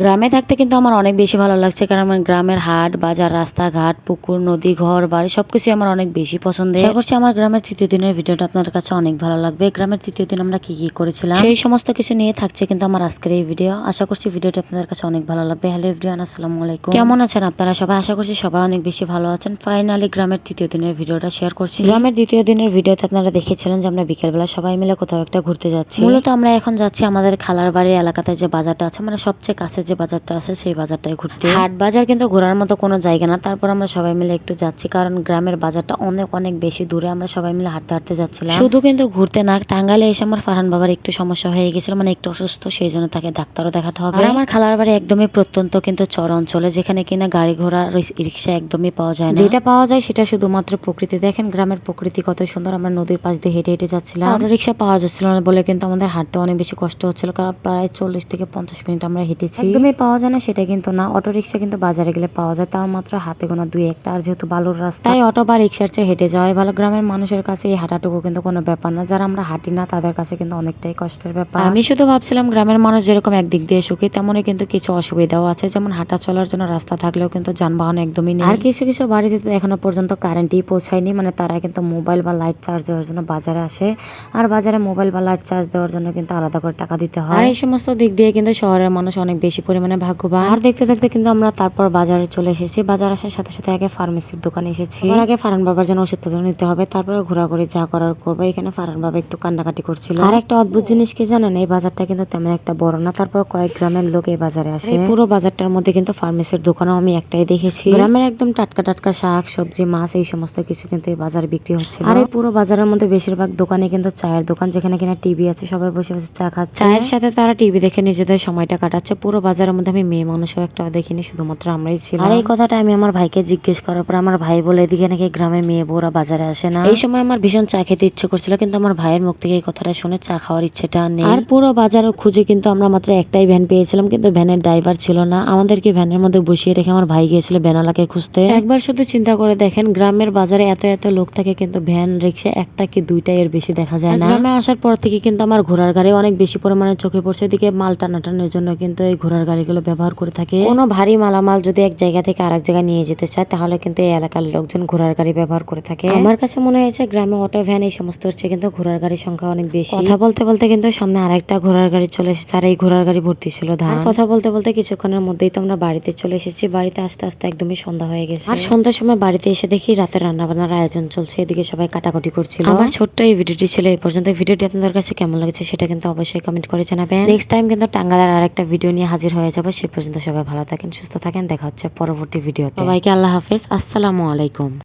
গ্রামে থাকতে কিন্তু আমার অনেক বেশি ভালো লাগছে, কারণ আমার গ্রামের হাট বাজার, রাস্তাঘাট, পুকুর, নদী, ঘর বাড়ি সবকিছু আমার অনেক বেশি পছন্দের। আশা করছি আমার গ্রামের তৃতীয় দিনের ভিডিওটা আপনার কাছে অনেক ভালো লাগবে। গ্রামের তৃতীয় দিন আমরা কি কি করেছিলাম সেই সমস্ত কিছু নিয়ে থাকছে কিন্তু আমার আজকের এই ভিডিও। আশা করছি ভিডিওটা আপনাদের কাছে অনেক ভালো লাগবে। হ্যালো এভরিওয়ান, আসসালামু আলাইকুম। কেমন আছেন আপনারা সবাই? আশা করছি সবাই অনেক বেশি ভালো আছেন। ফাইনালি গ্রামের তৃতীয় দিনের ভিডিওটা শেয়ার করছি। গ্রামের দ্বিতীয় দিনের ভিডিওতে আপনারা দেখেছিলেন যে আমরা বিকেলবেলা সবাই মিলে কোথাও একটা ঘুরতে যাচ্ছি। মূলত আমরা এখন যাচ্ছি আমাদের খালার বাড়ির এলাকাতে যে বাজারটা আছে, মানে সবচেয়ে কাছে যে বাজারটা আছে সেই বাজারটায় ঘুরতে। হাট বাজার কিন্তু ঘোরার মতো কোনো জায়গা না, তারপর আমরা সবাই মিলে একটু যাচ্ছি, কারণ গ্রামের বাজারটা অনেক অনেক বেশি দূরে। আমরা সবাই মিলে হাঁটতে হাঁটতে যাচ্ছিলাম। শুধু কিন্তু ঘুরতে না, টাঙ্গাইলে এসে আমার ফারহান বাবার একটু সমস্যা হয়ে গেছিল, মানে একটু অসুস্থ, সেই জন্য তাকে ডাক্তারও দেখাতে হবে। আর আমার খালার বাড়ি একদমই প্রত্যন্ত কিন্তু চর অঞ্চলে, যেখানে কিনা গাড়ি ঘোড়া রিক্সা একদমই পাওয়া যায় না। যেটা পাওয়া যায় সেটা শুধুমাত্র প্রকৃতি। দেখেন গ্রামের প্রকৃতি কত সুন্দর। আমরা নদীর পাশ দিয়ে হেঁটে হেঁটে যাচ্ছিলাম। অটো রিক্সা পাওয়া যাচ্ছিল না বলে কিন্তু আমাদের হাঁটতে অনেক বেশি কষ্ট হচ্ছিল, কারণ প্রায় 40 থেকে 50 মিনিট আমরা হেঁটেছি। একদমই পাওয়া যায় না সেটা কিন্তু না, অটো রিক্সা কিন্তু বাজারে গেলে পাওয়া যায়, তার মাত্র হাতে গোনা দুই একটা। আর যেহেতু বালুর রাস্তা, তাই অটো বা রিক্সার চেয়ে হেঁটে যাওয়াই ভালো। গ্রামের মানুষের কাছে এই হাঁটাটুকু কিন্তু কোনো ব্যাপার না, যারা আমরা হাঁটি না তাদের কাছে কিন্তু অনেকটাই কষ্টের ব্যাপার। আমি শুধু ভাবছিলাম গ্রামের মানুষ যেরকম একদিক দিয়ে সুখী, তেমনই কিন্তু কিছু অসুবিধাও আছে, যেমন হাঁটা চলার জন্য রাস্তা থাকলেও কিন্তু যানবাহন একদমই নেই। আর কিছু কিছু বাড়িতে তো এখনো পর্যন্ত কারেন্টই পৌঁছায়নি, মানে তারা কিন্তু মোবাইল বা লাইট চার্জ দেওয়ার জন্য বাজারে আসে, আর বাজারে মোবাইল বা লাইট চার্জ দেওয়ার জন্য কিন্তু আলাদা করে টাকা দিতে হয়। আর এই সমস্ত দিক দিয়ে কিন্তু শহরের মানুষ অনেক বেশি পরিমাণে ভাগ্যবান। আর দেখতে দেখতে কিন্তু আমরা তারপর বাজারে চলে এসেছি। বাজার আসার সাথে সাথে আগে ফার্মেসির দোকানে এসেছি। আগে ফারহান বাবার জন্য ওষুধপত্র নিতে হবে, তারপরে ঘোরাঘুরি যা করার করবো। এখানে ফারহান বাবা একটু কান্নাকাটি করছিল। আর একটা অদ্ভুত জিনিস কি জানেন, এই বাজারটা কিন্তু তেমন একটা বড় না, তারপর কয়েক গ্রামের লোক এই বাজারে আসে। পুরো বাজারটার মধ্যে কিন্তু ফার্মেসির দোকানও আমি একটাই দেখেছি। গ্রামের একদম টাটকা টাটকা শাক সবজি মাছ এই সমস্ত কিছু কিন্তু এই বাজারে বিক্রি হচ্ছে। আর এই পুরো বাজারের মধ্যে বেশিরভাগ দোকানে কিন্তু চায়ের দোকান, যেখানে কিনা টিভি আছে, সবাই বসে বসে চা খাচ্ছে। চায়ের সাথে তারা টিভি দেখে নিজেদের সময়টা কাটাচ্ছে। পুরো বাজারের মধ্যে আমি মেয়ে মানুষও একটা দেখিনি, শুধুমাত্র আমরাই ছিলাম। আর এই কথাটা আমি আমার ভাইকে জিজ্ঞেস করার পর আমার ভাই বলে এদিকে নাকি গ্রামের মেয়ে বউরা বাজারে আসে না। এই সময় আমার ভীষণ চা খেতে ইচ্ছে করছিল, কিন্তু আমার ভাইয়ের মুখ থেকে এই কথাটা শুনে চা খাওয়ার ইচ্ছেটা নেই। আর পুরো বাজার খুঁজে কিন্তু আমরা মাত্র একটাই ভ্যান পেয়েছিলাম, কিন্তু ভ্যানের ড্রাইভার ছিল না। আমাদেরকে ভ্যানের মধ্যে বসিয়ে রেখে আমার ভাই গিয়েছিল ভ্যানালাকে খুঁজতে। একবার শুধু চিন্তা করে দেখেন, গ্রামের বাজারে এত এত লোক থাকে কিন্তু ভ্যান রিক্সা একটা কি দুইটা এর বেশি দেখা যায় না। গ্রামে আসার পর থেকে কিন্তু আমার ঘোড়ার গাড়ি অনেক বেশি পরিমাণে চোখে পড়ছে। এদিকে মাল টানাটানের জন্য কিন্তু এই ঘোড়ার গাড়িগুলো ব্যবহার করে থাকে। কোনো ভারী মালামাল যদি এক জায়গা থেকে আরেক জায়গায় নিয়ে যেতে চায়, তাহলে কিন্তু এই এলাকার লোকজন ঘোড়ার গাড়ি ব্যবহার করে থাকে। আমার কাছে মনে হয়েছে গ্রামে অটো ভ্যান এই সমস্ত হচ্ছে, কিন্তু ঘোড়ার গাড়ির সংখ্যা অনেক বেশি। কথা বলতে বলতে কিন্তু সামনে আরেকটা ঘোড়ার গাড়ি চলে এসেছে, আর এই ঘোড়ার গাড়ি ভর্তি ছিল ধান। কথা বলতে বলতে কিছুক্ষণের মধ্যেই তো আমরা বাড়িতে চলে এসেছি। বাড়িতে আস্তে আস্তে একদমই সন্ধ্যা হয়ে গেছে। আর সন্ধ্যার সময় বাড়িতে এসে দেখি রাতে রান্না বান্নার আয়োজন চলছে, এদিকে সবাই কাটাকুটি করছিল। আমার ছোট্ট এই ভিডিওটি ছিল এই পর্যন্ত। ভিডিওটি আপনাদের কাছে কেমন লাগছে সেটা কিন্তু অবশ্যই কমেন্ট করে জানাবেন। নেক্সট টাইম কিন্তু টাঙ্গাইলের আরেকটা ভিডিও নিয়ে হাজির হয়ে যাবো। সে পর্যন্ত সবাই ভালো থাকেন, সুস্থ থাকেন। দেখা হচ্ছে পরবর্তী ভিডিওতে। সবাইকে আল্লাহ হাফেজ, আসসালামু আলাইকুম।